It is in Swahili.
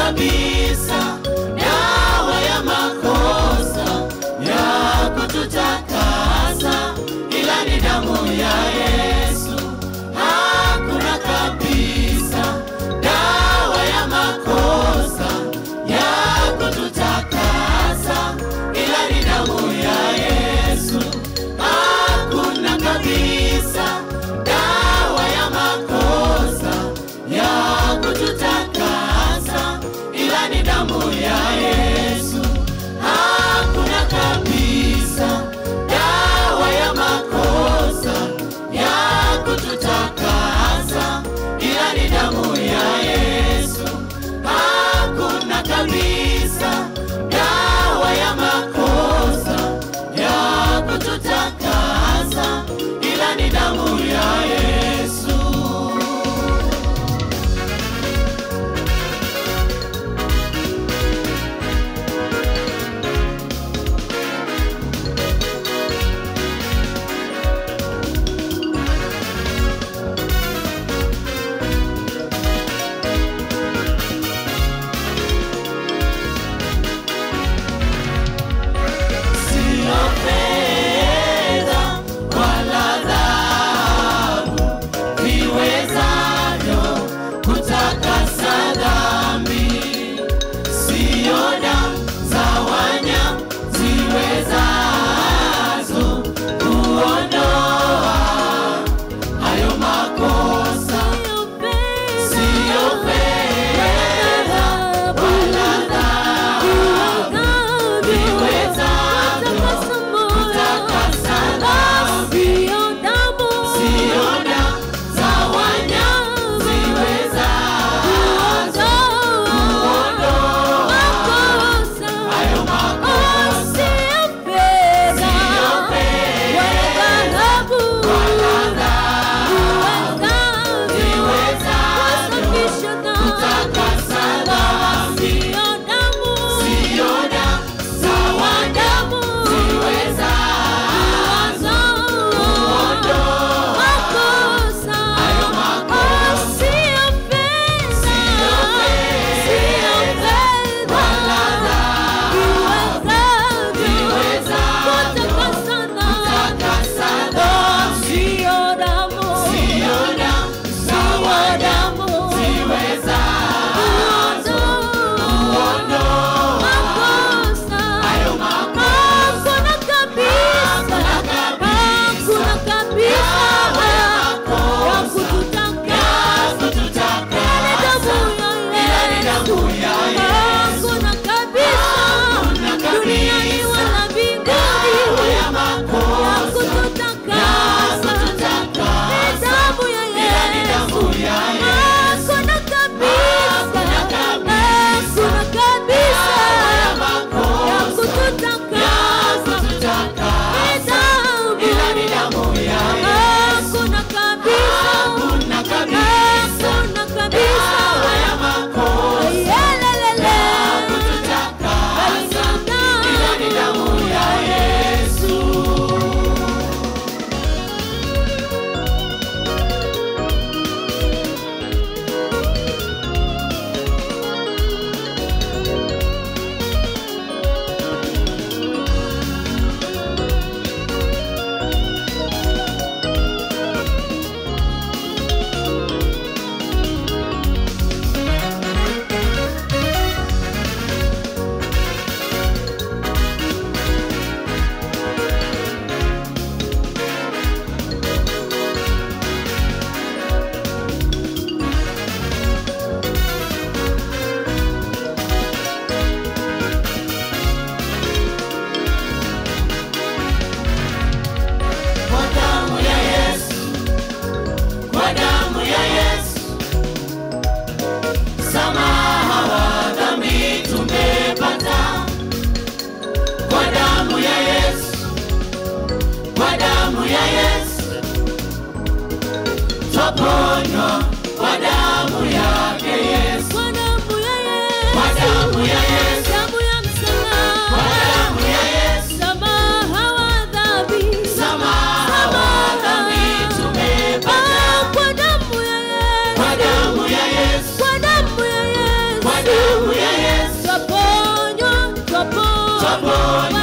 kabisa dawa ya makosa ya kututakasa, ila ni damu ya Yesu. Hakuna kabisa dawa ya makosa ya kututakasa, ila ni damu ya Yesu. Hakuna kabisa dawa ya makosa ya kututakasa, ila ni damu ya Yesu, twaponywa kwa damu yake Yesu, kwa damu ya Yesu, kwa damu ya Yesu, damu ya msalaba, kwa damu ya Yesu, msamaha wa dhambi, msamaha wa dhambi tumepata. Kwa damu ya Yesu, kwa damu ya Yesu, kwa damu ya Yesu, kwa damu ya Yesu, twaponywa, twaponywa, twaponywa